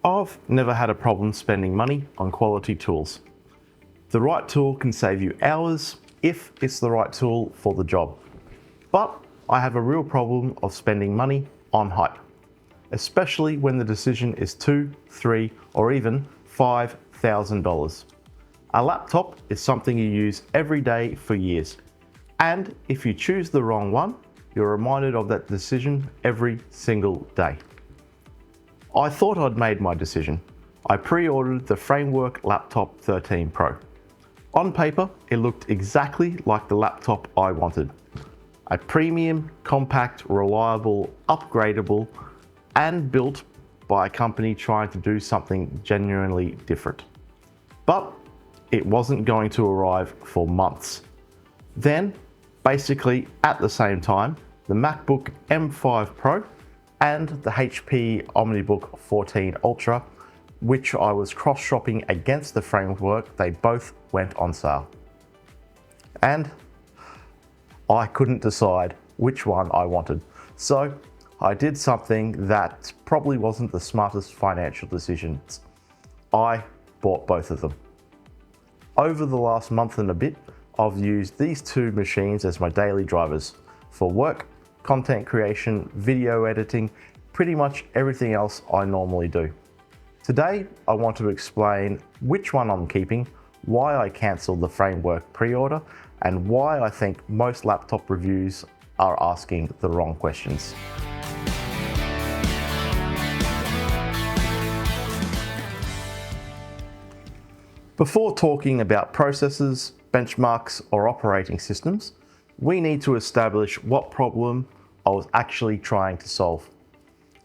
I've never had a problem spending money on quality tools. The right tool can save you hours if it's the right tool for the job. But I have a real problem of spending money on hype, especially when the decision is $2, $3, or even $5,000. A laptop is something you use every day for years, and if you choose the wrong one, you're reminded of that decision every single day. I thought I'd made my decision. I pre-ordered the Framework Laptop 13 Pro. On paper, it looked exactly like the laptop I wanted. A premium, compact, reliable, upgradable, and built by a company trying to do something genuinely different. But it wasn't going to arrive for months. Then, basically at the same time, the MacBook M5 Pro and the HP OmniBook 14 Ultra, which I was cross-shopping against the Framework, they both went on sale. And I couldn't decide which one I wanted. So I did something that probably wasn't the smartest financial decisions. I bought both of them. Over the last month and a bit, I've used these two machines as my daily drivers for work, content creation, video editing, pretty much everything else I normally do. Today, I want to explain which one I'm keeping, why I cancelled the Framework pre-order, and why I think most laptop reviews are asking the wrong questions. Before talking about processors, benchmarks, or operating systems, we need to establish what problem I was actually trying to solve.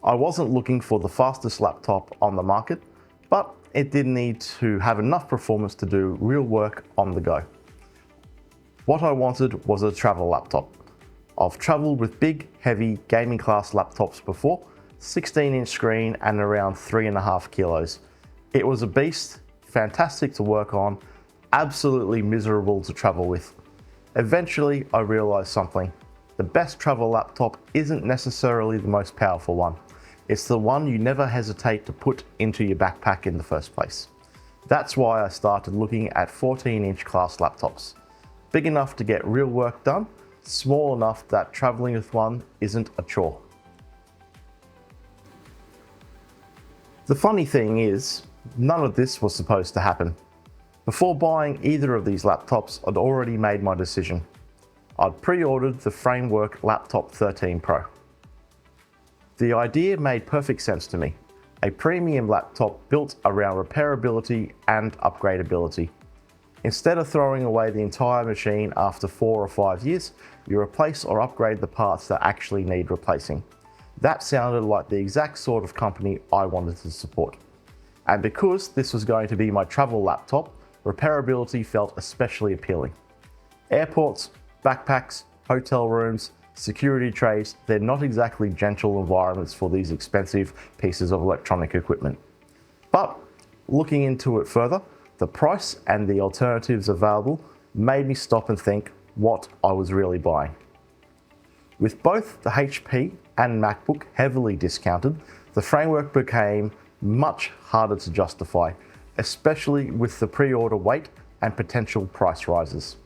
I wasn't looking for the fastest laptop on the market, but it did need to have enough performance to do real work on the go. What I wanted was a travel laptop. I've traveled with big, heavy gaming class laptops before, 16-inch screen and around 3.5 kilos. It was a beast, fantastic to work on, absolutely miserable to travel with. Eventually, I realized something. The best travel laptop isn't necessarily the most powerful one. It's the one you never hesitate to put into your backpack in the first place. That's why I started looking at 14-inch class laptops. Big enough to get real work done, small enough that traveling with one isn't a chore. The funny thing is, none of this was supposed to happen. Before buying either of these laptops, I'd already made my decision. I'd pre-ordered the Framework Laptop 13 Pro. The idea made perfect sense to me. A premium laptop built around repairability and upgradability. Instead of throwing away the entire machine after 4 or 5 years, you replace or upgrade the parts that actually need replacing. That sounded like the exact sort of company I wanted to support. And because this was going to be my travel laptop, repairability felt especially appealing. Airports, backpacks, hotel rooms, security trays, they're not exactly gentle environments for these expensive pieces of electronic equipment. But looking into it further, the price and the alternatives available made me stop and think what I was really buying. With both the HP and MacBook heavily discounted, the Framework became much harder to justify, especially with the pre-order wait and potential price rises.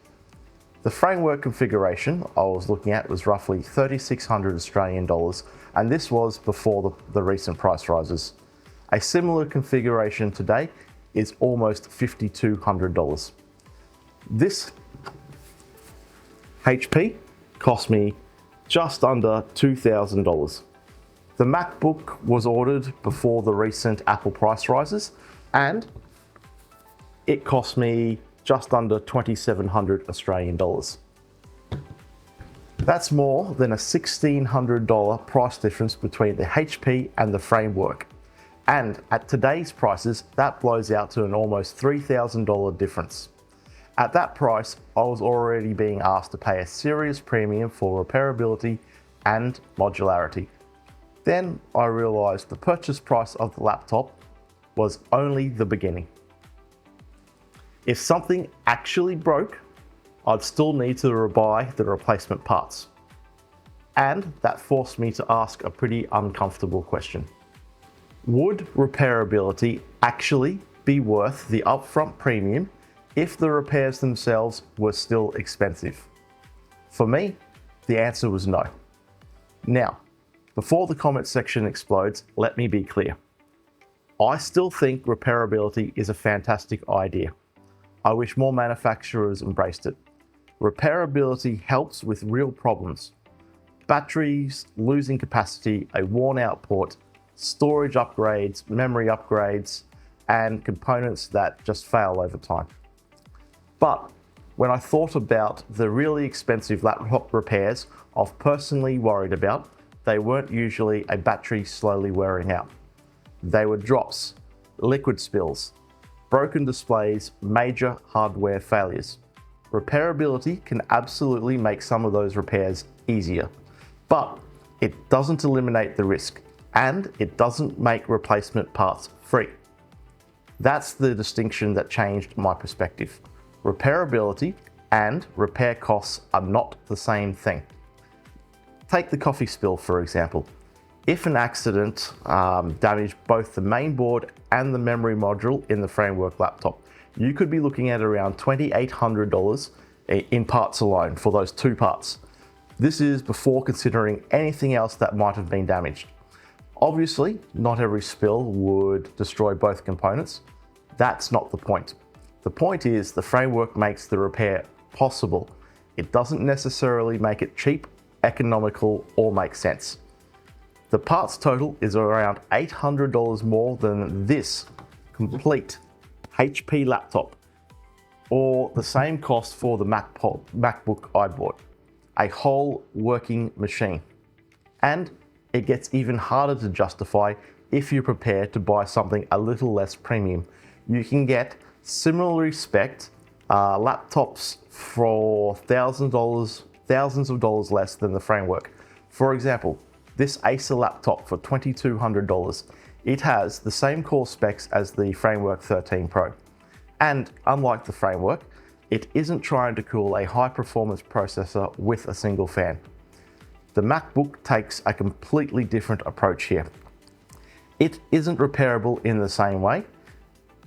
The Framework configuration I was looking at was roughly 3,600 Australian dollars, and this was before the recent price rises. A similar configuration today is almost $5,200. This HP cost me just under $2,000. The MacBook was ordered before the recent Apple price rises, and it cost me just under 2,700 Australian dollars. That's more than a $1,600 price difference between the HP and the Framework. And at today's prices, that blows out to an almost $3,000 difference. At that price, I was already being asked to pay a serious premium for repairability and modularity. Then I realized the purchase price of the laptop was only the beginning. If something actually broke, I'd still need to buy the replacement parts. And that forced me to ask a pretty uncomfortable question. Would repairability actually be worth the upfront premium if the repairs themselves were still expensive? For me, the answer was no. Now, before the comment section explodes, let me be clear. I still think repairability is a fantastic idea. I wish more manufacturers embraced it. Repairability helps with real problems. Batteries, losing capacity, a worn out port, storage upgrades, memory upgrades, and components that just fail over time. But when I thought about the really expensive laptop repairs I've personally worried about, they weren't usually a battery slowly wearing out. They were drops, liquid spills, broken displays, major hardware failures. Repairability can absolutely make some of those repairs easier, but it doesn't eliminate the risk, and it doesn't make replacement parts free. That's the distinction that changed my perspective. Repairability and repair costs are not the same thing. Take the coffee spill, for example. If an accident damaged both the main board and the memory module in the framework laptop, you could be looking at around $2,800 in parts alone for those two parts. This is before considering anything else that might have been damaged. Obviously, not every spill would destroy both components. That's not the point. The point is the framework makes the repair possible. It doesn't necessarily make it cheap, economical, or make sense. The parts total is around $800 more than this complete HP laptop, or the same cost for the MacBook I bought, a whole working machine. And it gets even harder to justify if you're prepared to buy something a little less premium. You can get similarly spec'd laptops for thousands of dollars less than the framework. For example, this Acer laptop for $2,200. It has the same core specs as the Framework 13 Pro. And unlike the framework, it isn't trying to cool a high performance processor with a single fan. The MacBook takes a completely different approach here. It isn't repairable in the same way,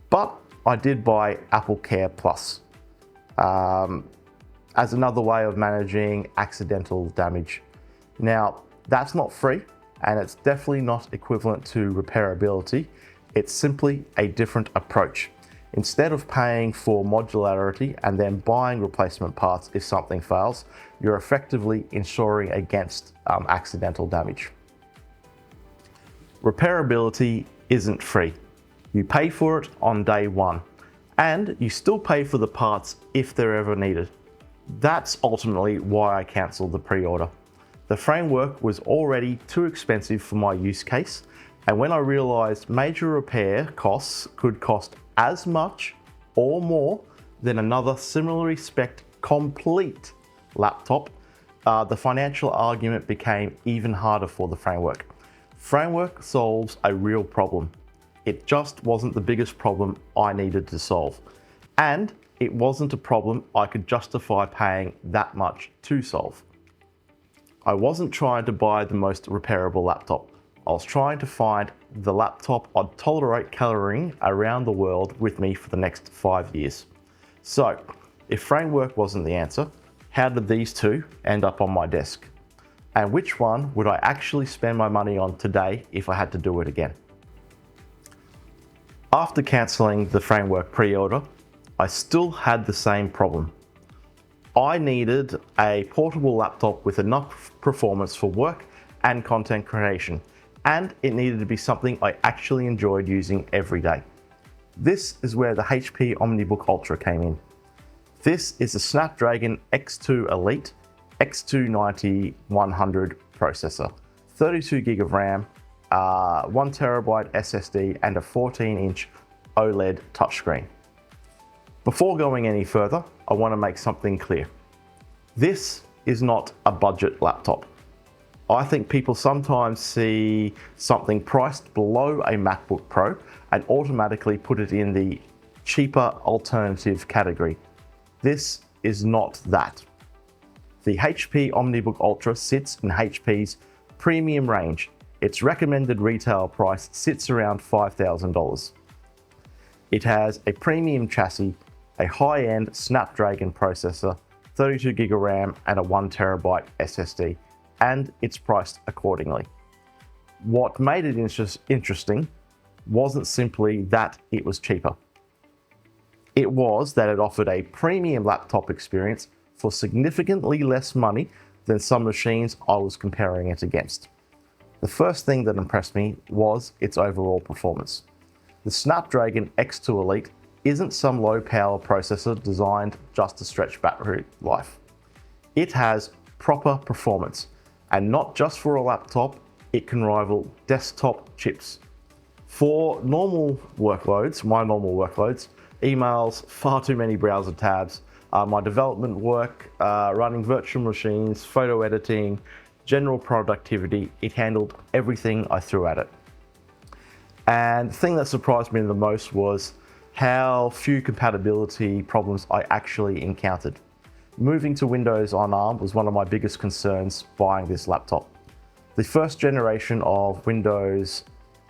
but I did buy Apple Care Plus as another way of managing accidental damage. Now, that's not free, and it's definitely not equivalent to repairability. It's simply a different approach. Instead of paying for modularity and then buying replacement parts if something fails, you're effectively insuring against accidental damage. Repairability isn't free. You pay for it on day one, and you still pay for the parts if they're ever needed. That's ultimately why I cancelled the pre-order. The framework was already too expensive for my use case, and when I realized major repair costs could cost as much or more than another similarly spec'd complete laptop, the financial argument became even harder for the framework. Framework solves a real problem. It just wasn't the biggest problem I needed to solve, and it wasn't a problem I could justify paying that much to solve. I wasn't trying to buy the most repairable laptop. I was trying to find the laptop I'd tolerate carrying around the world with me for the next 5 years. So, if framework wasn't the answer, how did these two end up on my desk? And which one would I actually spend my money on today if I had to do it again? After cancelling the framework pre-order, I still had the same problem. I needed a portable laptop with enough performance for work and content creation, and it needed to be something I actually enjoyed using every day. This is where the HP OmniBook Ultra came in. This is a Snapdragon X2 Elite X290-100 processor, 32 gig of RAM, 1 terabyte SSD, and a 14-inch OLED touchscreen. Before going any further, I want to make something clear. This is not a budget laptop. I think people sometimes see something priced below a MacBook Pro and automatically put it in the cheaper alternative category. This is not that. The HP OmniBook Ultra sits in HP's premium range. its recommended retail price sits around $5,000. It has a premium chassis, a high-end Snapdragon processor, 32GB of RAM and a 1TB SSD, and it's priced accordingly. What made it interesting wasn't simply that it was cheaper. It was that it offered a premium laptop experience for significantly less money than some machines I was comparing it against. The first thing that impressed me was its overall performance. The Snapdragon X2 Elite isn't some low-power processor designed just to stretch battery life. It has proper performance, and not just for a laptop, it can rival desktop chips. For normal workloads, my normal workloads, emails, far too many browser tabs, my development work, running virtual machines, photo editing, general productivity, it handled everything I threw at it. And the thing that surprised me the most was how few compatibility problems I actually encountered. Moving to Windows on ARM was one of my biggest concerns buying this laptop. The first generation of Windows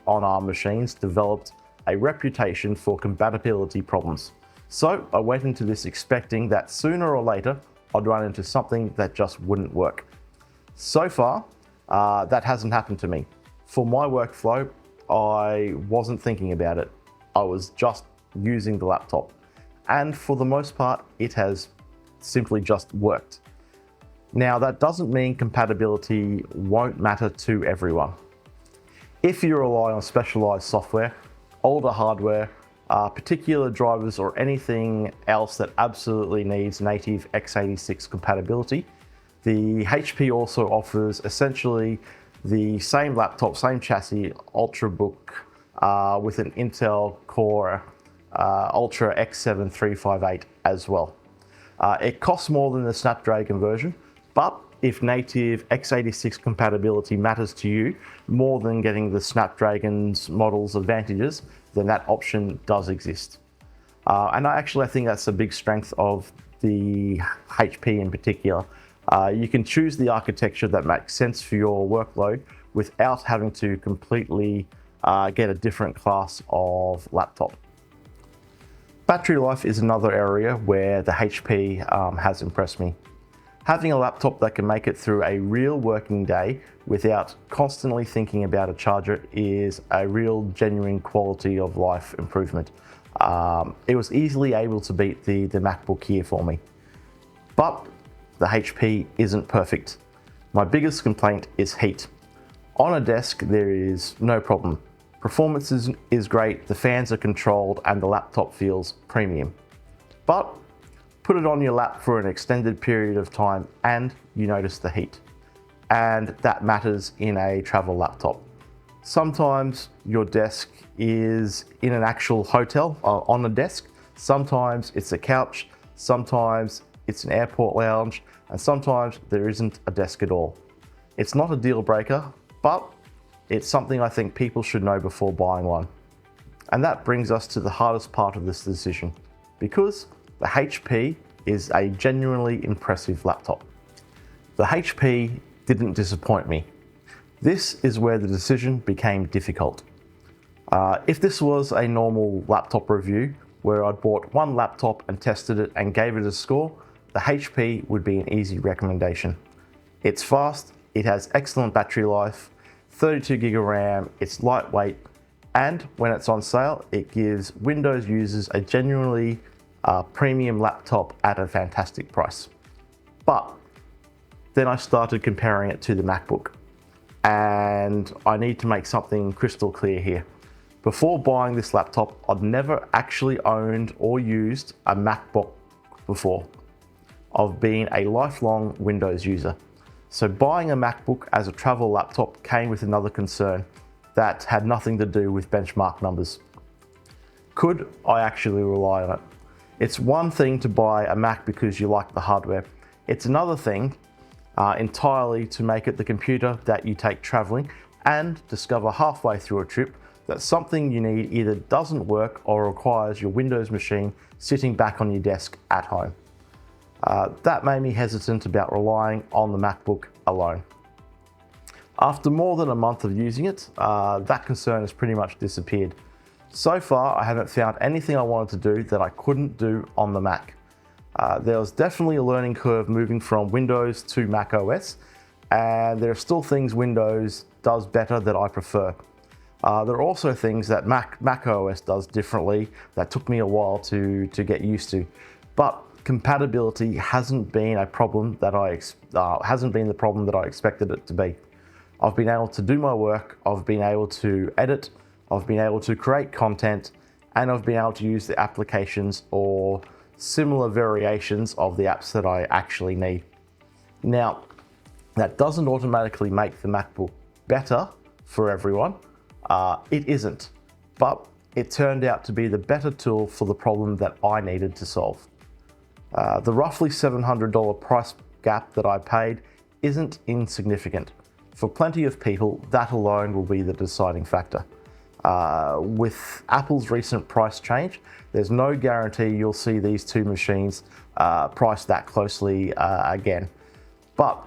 on ARM machines developed a reputation for compatibility problems. So I went into this expecting that sooner or later I'd run into something that just wouldn't work. So far, that hasn't happened to me. For my workflow, I wasn't thinking about it. I was just using the laptop. And for the most part, it has simply just worked. Now, that doesn't mean compatibility won't matter to everyone. If you rely on specialized software, older hardware, particular drivers, or anything else that absolutely needs native x86 compatibility, the HP also offers essentially the same laptop, same chassis, Ultrabook with an Intel Core Ultra X7 358 as well. It costs more than the Snapdragon version, but if native x86 compatibility matters to you more than getting the Snapdragon's model's advantages, then that option does exist. And I think that's a big strength of the HP in particular. You can choose the architecture that makes sense for your workload without having to completely get a different class of laptop. Battery life is another area where the HP has impressed me. Having a laptop that can make it through a real working day without constantly thinking about a charger is a real genuine quality of life improvement. It was easily able to beat the MacBook here for me. But the HP isn't perfect. My biggest complaint is heat. On a desk, there is no problem. Performance is great, the fans are controlled, and the laptop feels premium. But put it on your lap for an extended period of time and you notice the heat. And that matters in a travel laptop. Sometimes your desk is in an actual hotel on a desk. Sometimes it's a couch. Sometimes it's an airport lounge. And sometimes there isn't a desk at all. It's not a deal breaker, but it's something I think people should know before buying one. And that brings us to the hardest part of this decision, because the HP is a genuinely impressive laptop. The HP didn't disappoint me. This is where the decision became difficult. If this was a normal laptop review where I'd bought one laptop and tested it and gave it a score, the HP would be an easy recommendation. It's fast, it has excellent battery life, 32GB of RAM, it's lightweight, and when it's on sale, it gives Windows users a genuinely premium laptop at a fantastic price. But then I started comparing it to the MacBook, and I need to make something crystal clear here. Before buying this laptop, I'd never actually owned or used a MacBook before. I've been a lifelong Windows user. So buying a MacBook as a travel laptop came with another concern that had nothing to do with benchmark numbers. Could I actually rely on it? It's one thing to buy a Mac because you like the hardware. It's another thing entirely to make it the computer that you take traveling and discover halfway through a trip that something you need either doesn't work or requires your Windows machine sitting back on your desk at home. That made me hesitant about relying on the MacBook alone. After more than a month of using it, that concern has pretty much disappeared. So far, I haven't found anything I wanted to do that I couldn't do on the Mac. There was definitely a learning curve moving from Windows to Mac OS, and there are still things Windows does better that I prefer. There are also things that Mac OS does differently that took me a while to get used to. But compatibility hasn't been a problem that hasn't been the problem that I expected it to be. I've been able to do my work, I've been able to edit, I've been able to create content, and I've been able to use the applications or similar variations of the apps that I actually need. Now, that doesn't automatically make the MacBook better for everyone. It isn't, but it turned out to be the better tool for the problem that I needed to solve. The roughly $700 price gap that I paid isn't insignificant. For plenty of people, that alone will be the deciding factor. With Apple's recent price change, there's no guarantee you'll see these two machines priced that closely again. But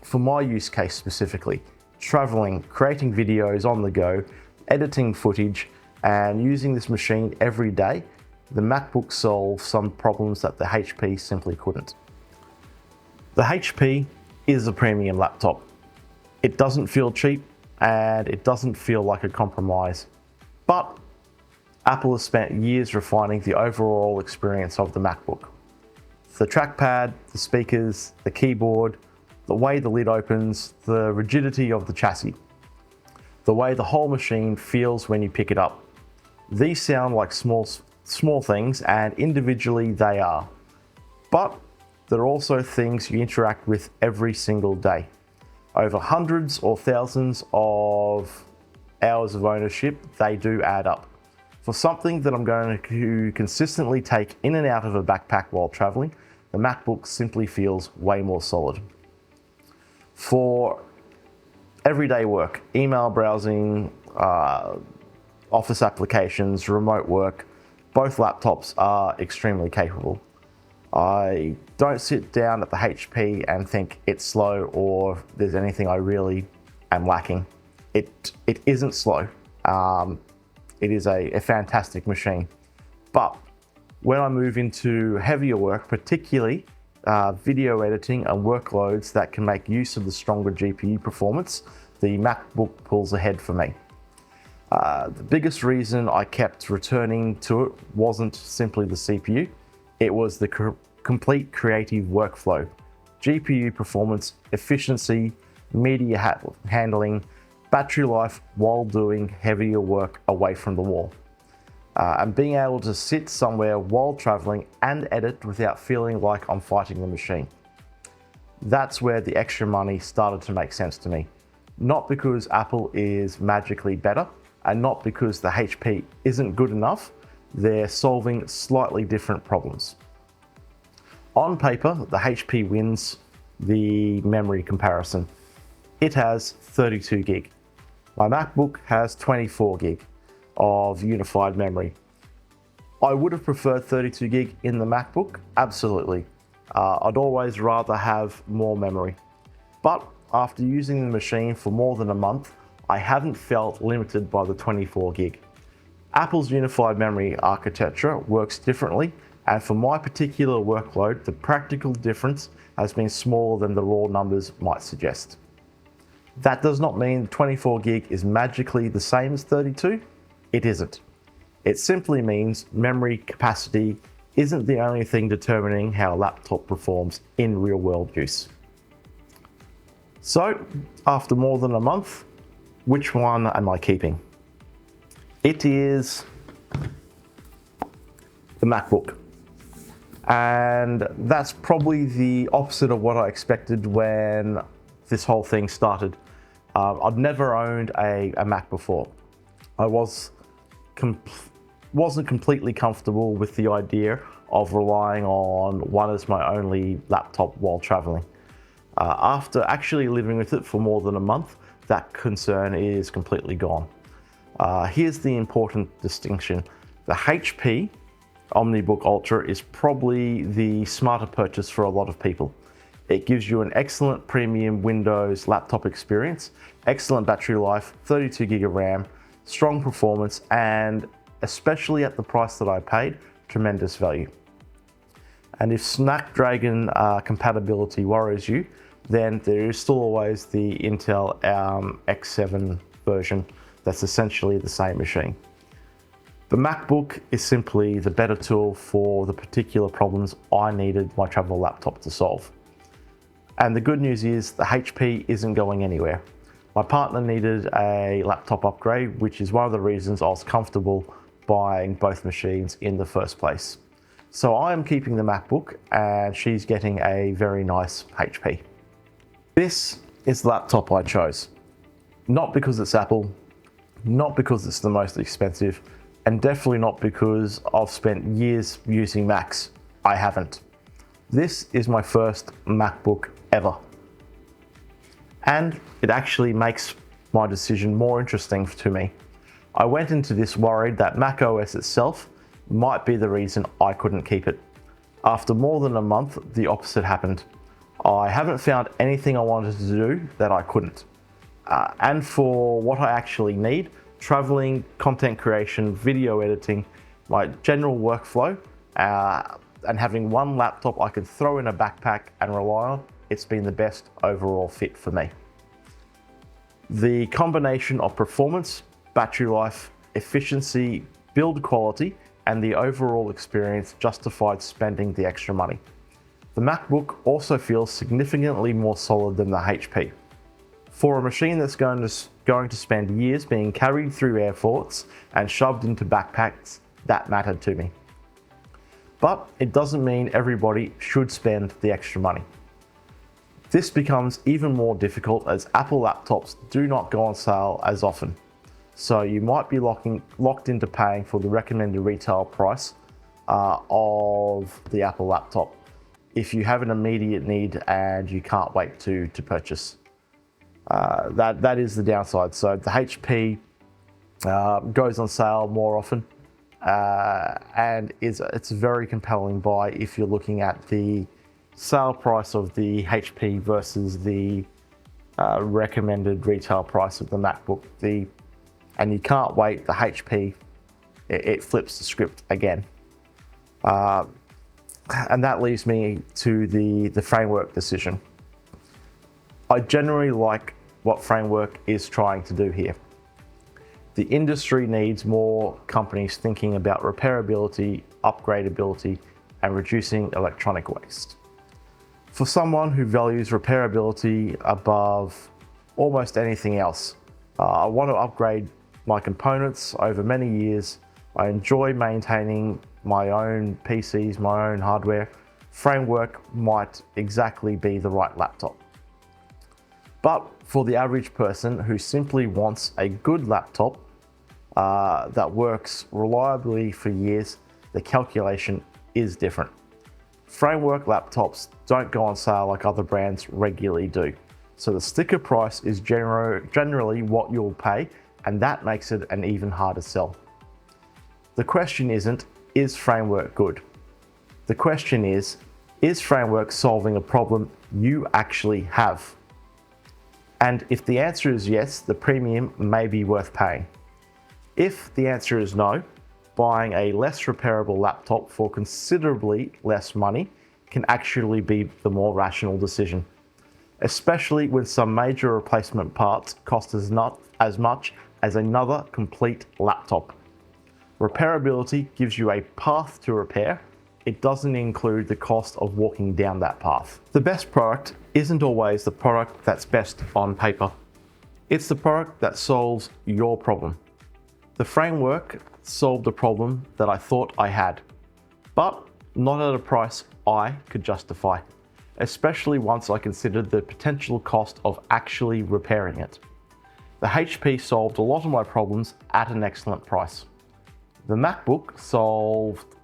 for my use case specifically, traveling, creating videos on the go, editing footage, and using this machine every day, the MacBook solves some problems that the HP simply couldn't. The HP is a premium laptop. It doesn't feel cheap and it doesn't feel like a compromise. But Apple has spent years refining the overall experience of the MacBook. The trackpad, the speakers, the keyboard, the way the lid opens, the rigidity of the chassis, the way the whole machine feels when you pick it up. These sound like small things, and individually they are. But they're also things you interact with every single day. Over hundreds or thousands of hours of ownership, they do add up. For something that I'm going to consistently take in and out of a backpack while traveling, the MacBook simply feels way more solid. For everyday work, email browsing, office applications, remote work, both laptops are extremely capable. I don't sit down at the HP and think it's slow or there's anything I really am lacking. It isn't slow. It is a fantastic machine. But when I move into heavier work, particularly video editing and workloads that can make use of the stronger GPU performance, the MacBook pulls ahead for me. The biggest reason I kept returning to it wasn't simply the CPU, it was the complete creative workflow. GPU performance, efficiency, media handling, battery life while doing heavier work away from the wall. And being able to sit somewhere while traveling and edit without feeling like I'm fighting the machine. That's where the extra money started to make sense to me. Not because Apple is magically better, and not because the HP isn't good enough, they're solving slightly different problems. On paper, the HP wins the memory comparison. It has 32 gig. My MacBook has 24 gig of unified memory. I would have preferred 32 gig in the MacBook, absolutely. I'd always rather have more memory. But after using the machine for more than a month, I haven't felt limited by the 24 gig. Apple's unified memory architecture works differently, and for my particular workload, the practical difference has been smaller than the raw numbers might suggest. That does not mean 24 gig is magically the same as 32. It isn't. It simply means memory capacity isn't the only thing determining how a laptop performs in real-world use. So, after more than a month, which one am I keeping? It is the MacBook. And that's probably the opposite of what I expected when this whole thing started. I'd never owned a Mac before. I wasn't completely comfortable with the idea of relying on one as my only laptop while traveling. After actually living with it for more than a month, that concern is completely gone. Here's the important distinction. The HP OmniBook Ultra is probably the smarter purchase for a lot of people. It gives you an excellent premium Windows laptop experience, excellent battery life, 32 gig of RAM, strong performance, and especially at the price that I paid, tremendous value. And if Snapdragon compatibility worries you, then there is still always the Intel X7 version that's essentially the same machine. The MacBook is simply the better tool for the particular problems I needed my travel laptop to solve. And the good news is the HP isn't going anywhere. My partner needed a laptop upgrade, which is one of the reasons I was comfortable buying both machines in the first place. So I am keeping the MacBook and she's getting a very nice HP. This is the laptop I chose. Not because it's Apple, not because it's the most expensive, and definitely not because I've spent years using Macs. I haven't. This is my first MacBook ever. And it actually makes my decision more interesting to me. I went into this worried that macOS itself might be the reason I couldn't keep it. After more than a month, the opposite happened. I haven't found anything I wanted to do that I couldn't. And for what I actually need, traveling, content creation, video editing, my general workflow, and having one laptop I could throw in a backpack and rely on, it's been the best overall fit for me. The combination of performance, battery life, efficiency, build quality, and the overall experience justified spending the extra money. The MacBook also feels significantly more solid than the HP. For a machine that's going to spend years being carried through airports and shoved into backpacks, that mattered to me. But it doesn't mean everybody should spend the extra money. This becomes even more difficult as Apple laptops do not go on sale as often. So you might be locked into paying for the recommended retail price of the Apple laptop if you have an immediate need and you can't wait to purchase. That is the downside. So the HP goes on sale more often and it's a very compelling buy if you're looking at the sale price of the HP versus the recommended retail price of the MacBook. And you can't wait, the HP, it flips the script again. And that leaves me to the framework decision. I generally like what framework is trying to do here. The industry needs more companies thinking about repairability, upgradability, and reducing electronic waste. For someone who values repairability above almost anything else, I want to upgrade my components over many years. I enjoy maintaining my own PCs, my own hardware. Framework might exactly be the right laptop. But for the average person who simply wants a good laptop that works reliably for years, the calculation is different. Framework laptops don't go on sale like other brands regularly do. So the sticker price is generally what you'll pay, and that makes it an even harder sell. The question isn't, is framework good? The question is framework solving a problem you actually have? And if the answer is yes, the premium may be worth paying. If the answer is no, buying a less repairable laptop for considerably less money can actually be the more rational decision, especially when some major replacement parts cost not as much as another complete laptop. Repairability gives you a path to repair. It doesn't include the cost of walking down that path. The best product isn't always the product that's best on paper. It's the product that solves your problem. The framework solved a problem that I thought I had, but not at a price I could justify, especially once I considered the potential cost of actually repairing it. The HP solved a lot of my problems at an excellent price. The MacBook solved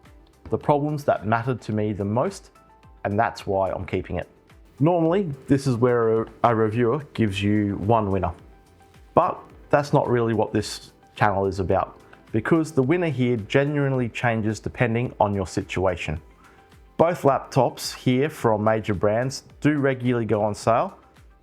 the problems that mattered to me the most, and that's why I'm keeping it. Normally, this is where a reviewer gives you one winner, but that's not really what this channel is about, because the winner here genuinely changes depending on your situation. Both laptops here from major brands do regularly go on sale,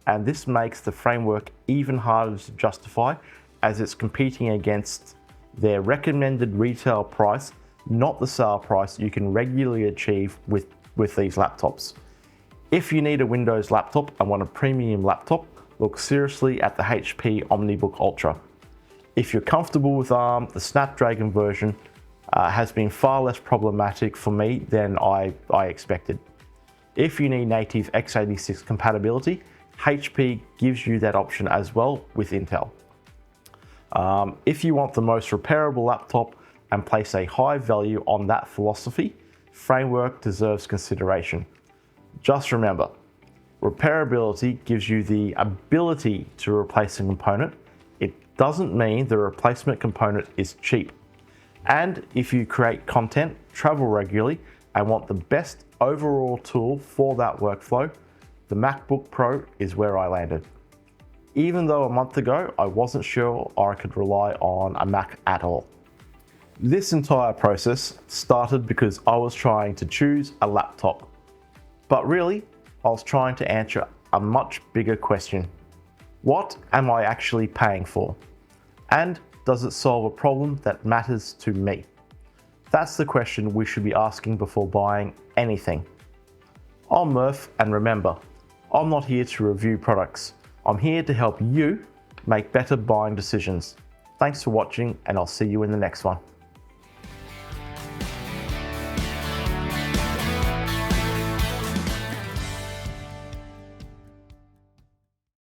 and this makes the framework even harder to justify as it's competing against their recommended retail price, not the sale price you can regularly achieve with these laptops. If you need a Windows laptop and want a premium laptop, look seriously at the HP OmniBook Ultra. If you're comfortable with ARM, the Snapdragon version has been far less problematic for me than I expected. If you need native x86 compatibility, HP gives you that option as well with Intel. If you want the most repairable laptop and place a high value on that philosophy, framework deserves consideration. Just remember, repairability gives you the ability to replace a component. It doesn't mean the replacement component is cheap. And if you create content, travel regularly, and want the best overall tool for that workflow, the MacBook Pro is where I landed. Even though a month ago, I wasn't sure I could rely on a Mac at all. This entire process started because I was trying to choose a laptop. But really, I was trying to answer a much bigger question. What am I actually paying for? And does it solve a problem that matters to me? That's the question we should be asking before buying anything. I'm Murph, and remember, I'm not here to review products. I'm here to help you make better buying decisions. Thanks for watching, and I'll see you in the next one.